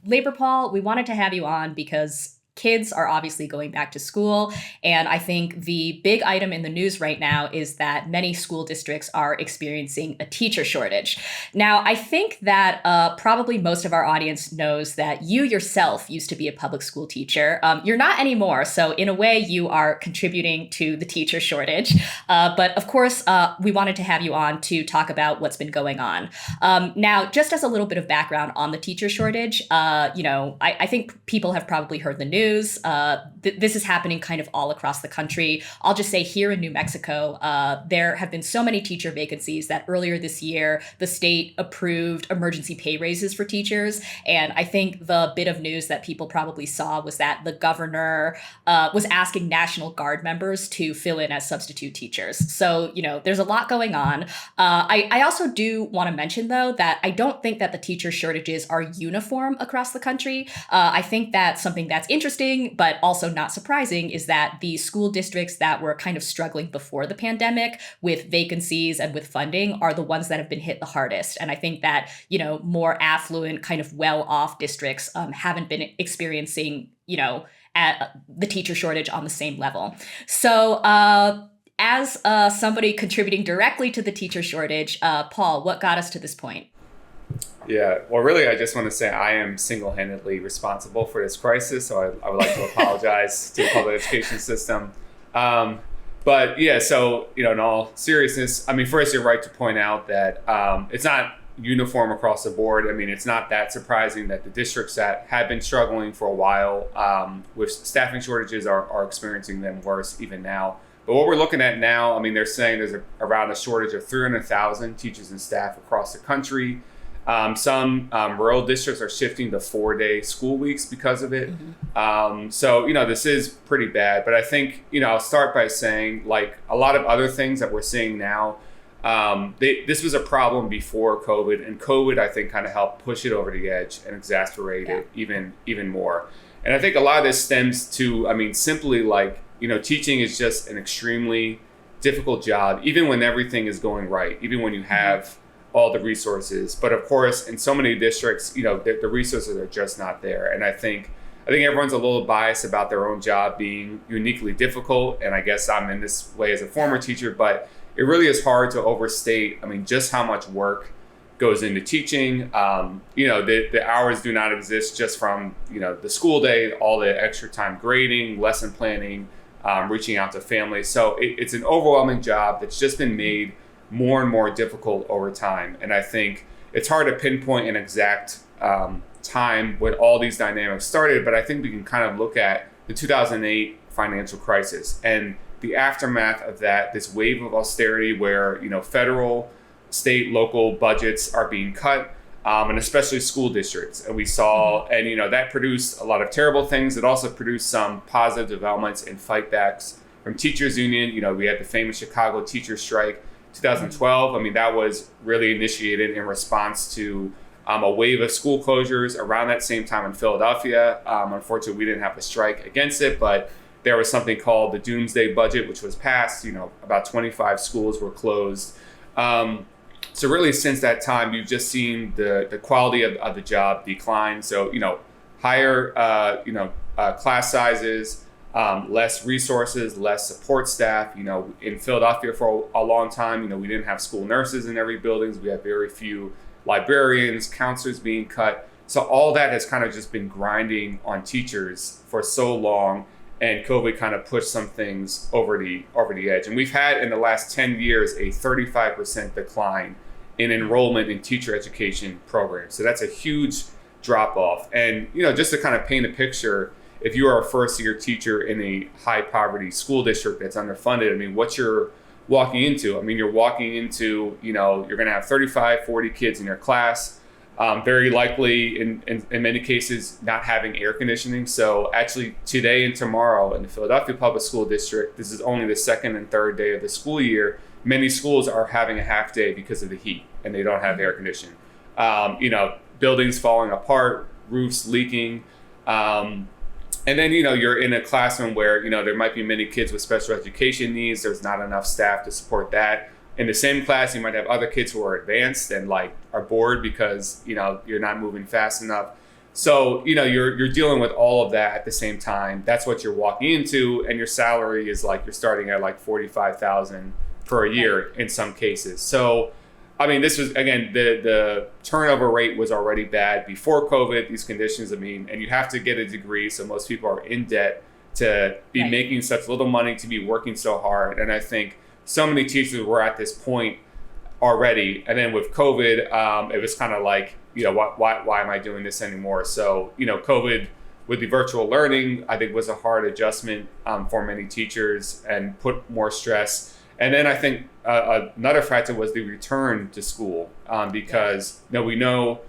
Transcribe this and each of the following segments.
Labor Paul, we wanted to have you on because kids are obviously going back to school. And I think the big item in the news right now is that many school districts are experiencing a teacher shortage. Now, I think that probably most of our audience knows that you yourself used to be a public school teacher. You're not anymore. So in a way, you are contributing to the teacher shortage. But of course, we wanted to have you on to talk about what's been going on. Now, just as a little bit of background on the teacher shortage, I think people have probably heard the news. This is happening kind of all across the country. I'll just say here in New Mexico, there have been so many teacher vacancies that earlier this year, the state approved emergency pay raises for teachers. And I think the bit of news that people probably saw was that the governor was asking National Guard members to fill in as substitute teachers. So, there's a lot going on. I also do want to mention, though, that I don't think that the teacher shortages are uniform across the country. I think that something that's interesting, but also not surprising, is that the school districts that were kind of struggling before the pandemic with vacancies and with funding are the ones that have been hit the hardest. And I think that, more affluent, kind of well-off districts haven't been experiencing, at the teacher shortage on the same level. So, as somebody contributing directly to the teacher shortage, Paul, what got us to this point? Yeah, well, really, I just want to say I am single-handedly responsible for this crisis, so I would like to apologize to the public education system. But yeah, so, in all seriousness, first, you're right to point out that it's not uniform across the board. It's not that surprising that the districts that have been struggling for a while with staffing shortages are experiencing them worse even now. But what we're looking at now, they're saying there's around a shortage of 300,000 teachers and staff across the country. Some rural districts are shifting to 4-day school weeks because of it. Mm-hmm. So, this is pretty bad. But I think, I'll start by saying, like a lot of other things that we're seeing now, this was a problem before COVID. And COVID, I think, kind of helped push it over the edge and exacerbate it even more. And I think a lot of this stems to, simply like, teaching is just an extremely difficult job, even when everything is going right, even when you have all the resources. But of course, in so many districts, the resources are just not there. And I think everyone's a little biased about their own job being uniquely difficult. And I guess I'm in this way as a former teacher, but it really is hard to overstate, just how much work goes into teaching. The hours do not exist just from, the school day, all the extra time grading, lesson planning, reaching out to families. So it's an overwhelming job that's just been made more and more difficult over time. And I think it's hard to pinpoint an exact time when all these dynamics started, but I think we can kind of look at the 2008 financial crisis and the aftermath of that, this wave of austerity where, federal, state, local budgets are being cut, and especially school districts. And we saw, and that produced a lot of terrible things. It also produced some positive developments and fightbacks from teachers union. We had the famous Chicago teachers strike, 2012. That was really initiated in response to a wave of school closures around that same time in Philadelphia. Unfortunately, we didn't have a strike against it, but there was something called the Doomsday Budget, which was passed. About 25 schools were closed. So really, since that time, you've just seen the quality of the job decline. So, higher, class sizes, less resources, less support staff. In Philadelphia for a long time, we didn't have school nurses in every building. We had very few librarians, counselors being cut. So all that has kind of just been grinding on teachers for so long. And COVID kind of pushed some things over the edge. And we've had in the last 10 years a 35% decline in enrollment in teacher education programs. So that's a huge drop off. And, just to kind of paint a picture, if you are a first year teacher in a high poverty school district that's underfunded, what you're walking into, you're walking into, you're going to have 35, 40 kids in your class. Very likely, in many cases, not having air conditioning. So actually today and tomorrow in the Philadelphia Public School District, this is only the second and third day of the school year. Many schools are having a half day because of the heat and they don't have air conditioning. Buildings falling apart, roofs leaking. And then, you're in a classroom where, there might be many kids with special education needs. There's not enough staff to support that. In the same class, you might have other kids who are advanced and are bored because, you're not moving fast enough. So, you're dealing with all of that at the same time. That's what you're walking into, and your salary is like you're starting at like 45,000 per year in some cases. So, I mean, this was, again, the turnover rate was already bad before COVID, these conditions, and you have to get a degree. So most people are in debt to be making such little money, to be working so hard. And I think so many teachers were at this point already. And then with COVID, it was kind of like, why am I doing this anymore? So, COVID with the virtual learning, I think was a hard adjustment for many teachers and put more stress. And then I think another factor was the return to school because we know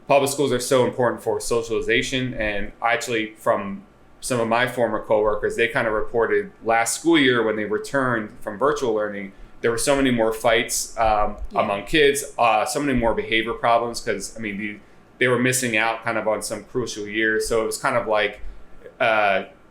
public schools are so important for socialization. And actually, from some of my former coworkers, they kind of reported last school year when they returned from virtual learning, there were so many more fights among kids, so many more behavior problems because, they were missing out kind of on some crucial years. So it was kind of like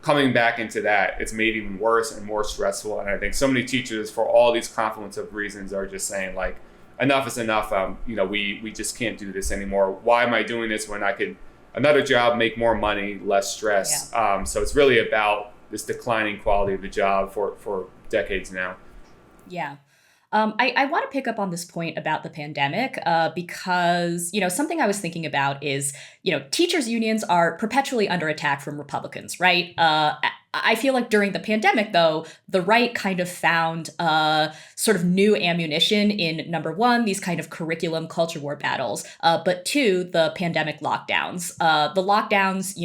coming back into that, it's made even worse and more stressful. And I think so many teachers, for all these confluence of reasons, are just saying like, enough is enough. We just can't do this anymore. Why am I doing this when I could another job, make more money, less stress? So it's really about this declining quality of the job for decades now. Yeah. I want to pick up on this point about the pandemic because, something I was thinking about is, teachers' unions are perpetually under attack from Republicans, right? I feel like during the pandemic, though, the right kind of found sort of new ammunition in, number one, these kind of curriculum culture war battles, but two, the pandemic lockdowns. The lockdowns,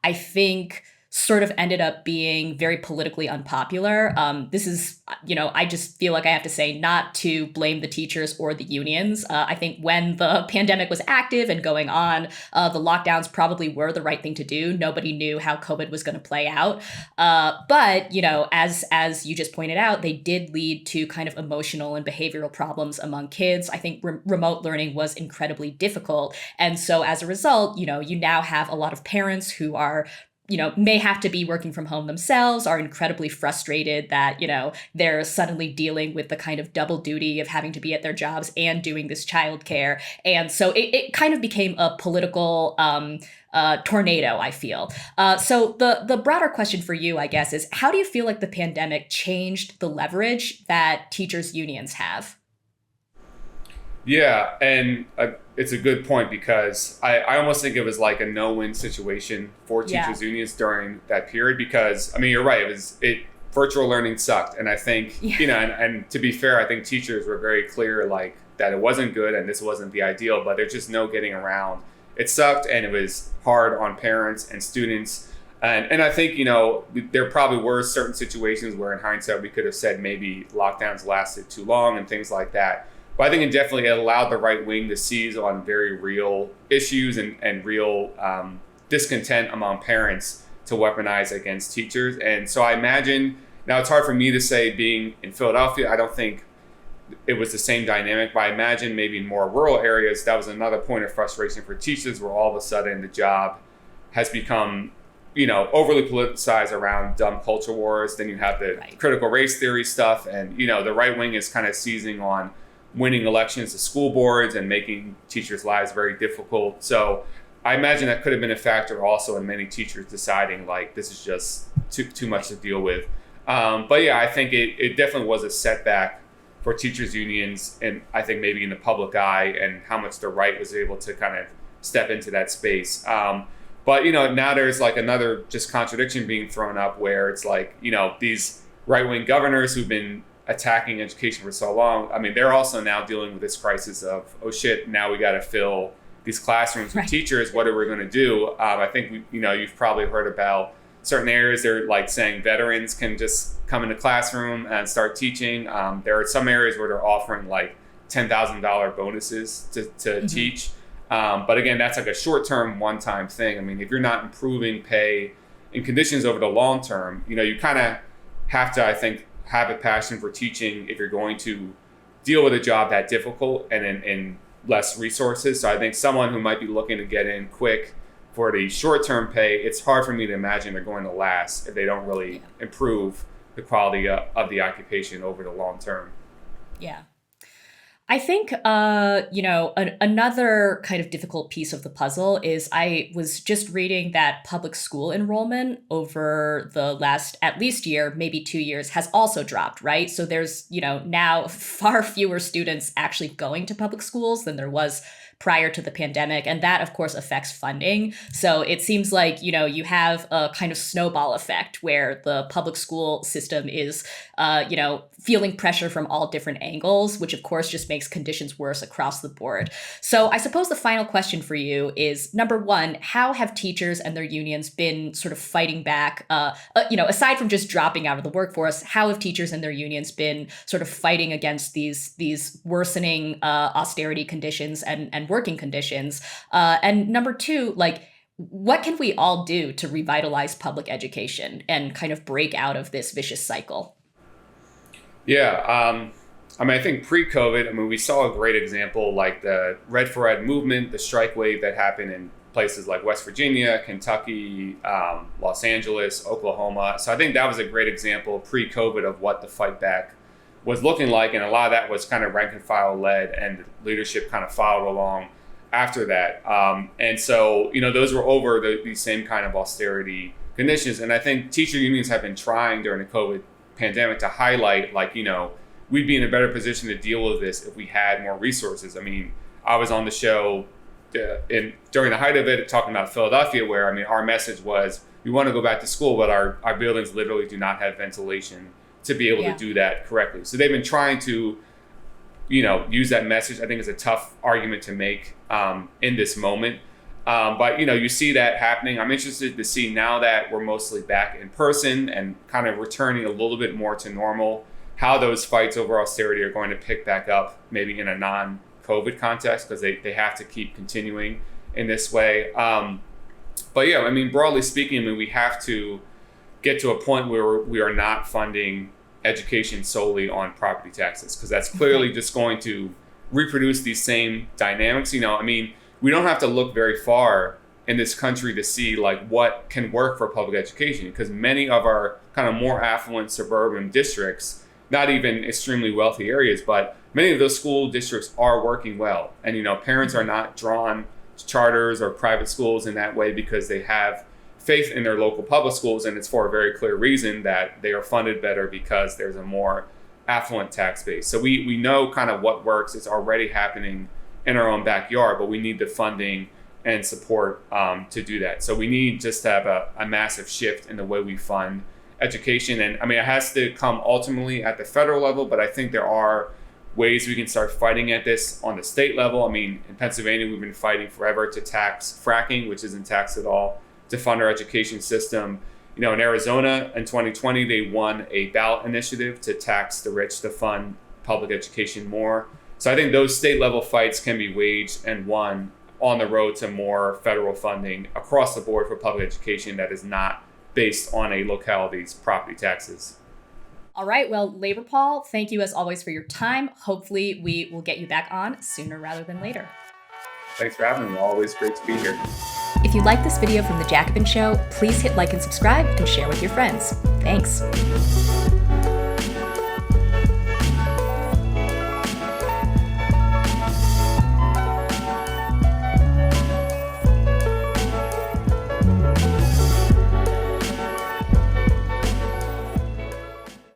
I think sort of ended up being very politically unpopular. This is, I just feel like I have to say not to blame the teachers or the unions. I think when the pandemic was active and going on, the lockdowns probably were the right thing to do. Nobody knew how COVID was going to play out. But, as you just pointed out, they did lead to kind of emotional and behavioral problems among kids. I think remote learning was incredibly difficult. And so as a result, you now have a lot of parents who are may have to be working from home themselves, are incredibly frustrated that, they're suddenly dealing with the kind of double duty of having to be at their jobs and doing this childcare. And so it kind of became a political tornado, I feel. So the broader question for you, I guess, is how do you feel like the pandemic changed the leverage that teachers' unions have? Yeah, and it's a good point because I almost think it was like a no-win situation for teachers' unions during that period because, you're right, virtual learning sucked. And I think, and to be fair, I think teachers were very clear like that it wasn't good and this wasn't the ideal, but there's just no getting around. It sucked and it was hard on parents and students. And I think, there probably were certain situations where in hindsight we could have said maybe lockdowns lasted too long and things like that. But I think it definitely allowed the right wing to seize on very real issues and real discontent among parents to weaponize against teachers. And so I imagine, now it's hard for me to say being in Philadelphia, I don't think it was the same dynamic, but I imagine maybe in more rural areas, that was another point of frustration for teachers where all of a sudden the job has become overly politicized around dumb culture wars. Then you have the critical race theory stuff and, the right wing is kind of seizing on winning elections to school boards and making teachers' lives very difficult. So I imagine that could have been a factor also in many teachers deciding like this is just too much to deal with. But yeah, I think it definitely was a setback for teachers' unions and I think maybe in the public eye and how much the right was able to kind of step into that space. But now there's like another just contradiction being thrown up where it's like, these right-wing governors who've been attacking education for so long. They're also now dealing with this crisis of, oh shit, now we got to fill these classrooms with teachers. What are we going to do? I think, you've probably heard about certain areas. They're like saying veterans can just come in the classroom and start teaching. There are some areas where they're offering like $10,000 bonuses to teach. But again, that's like a short-term one-time thing. If you're not improving pay and conditions over the long term, you kind of have to, I think, have a passion for teaching if you're going to deal with a job that difficult and in less resources. So I think someone who might be looking to get in quick for the short-term pay, it's hard for me to imagine they're going to last if they don't really improve the quality of the occupation over the long term. Yeah. I think, another kind of difficult piece of the puzzle is I was just reading that public school enrollment over the last at least year, maybe 2 years, has also dropped, right? So there's, now far fewer students actually going to public schools than there was prior to the pandemic. And that, of course, affects funding. So it seems like, you have a kind of snowball effect where the public school system is, feeling pressure from all different angles, which of course just makes conditions worse across the board. So I suppose the final question for you is, number one, how have teachers and their unions been sort of fighting back? Aside from just dropping out of the workforce, how have teachers and their unions been sort of fighting against these worsening austerity conditions and working conditions? And number two, like, what can we all do to revitalize public education and kind of break out of this vicious cycle? Yeah, I think pre-COVID, we saw a great example like the Red for Ed movement, the strike wave that happened in places like West Virginia, Kentucky, Los Angeles, Oklahoma. So I think that was a great example pre-COVID of what the fight back was looking like. And a lot of that was kind of rank and file led, and leadership kind of followed along after that. And so, those were over these same kind of austerity conditions. And I think teacher unions have been trying during the COVID pandemic to highlight, like, we'd be in a better position to deal with this if we had more resources. I was on the show during the height of it talking about Philadelphia, where, our message was we want to go back to school, but our buildings literally do not have ventilation to be able to do that correctly. So they've been trying to, use that message. I think it's a tough argument to make in this moment. But you see that happening. I'm interested to see, now that we're mostly back in person and kind of returning a little bit more to normal, how those fights over austerity are going to pick back up, maybe in a non-COVID context, because they have to keep continuing in this way. But yeah, broadly speaking, we have to get to a point where we are not funding education solely on property taxes, because that's clearly just going to reproduce these same dynamics. We don't have to look very far in this country to see like what can work for public education, because many of our kind of more affluent suburban districts, not even extremely wealthy areas, but many of those school districts are working well. And, parents are not drawn to charters or private schools in that way because they have faith in their local public schools. And it's for a very clear reason, that they are funded better because there's a more affluent tax base. So we know kind of what works. It's already happening in our own backyard, but we need the funding and support to do that. So we need just to have a massive shift in the way we fund education. And it has to come ultimately at the federal level, but I think there are ways we can start fighting at this on the state level. In Pennsylvania, we've been fighting forever to tax fracking, which isn't taxed at all, to fund our education system. In Arizona in 2020, they won a ballot initiative to tax the rich to fund public education more. So I think those state level fights can be waged and won on the road to more federal funding across the board for public education that is not based on a locality's property taxes. All right. Well, Labor Paul, thank you as always for your time. Hopefully we will get you back on sooner rather than later. Thanks for having me. Always great to be here. If you like this video from The Jacobin Show, please hit like and subscribe and share with your friends. Thanks.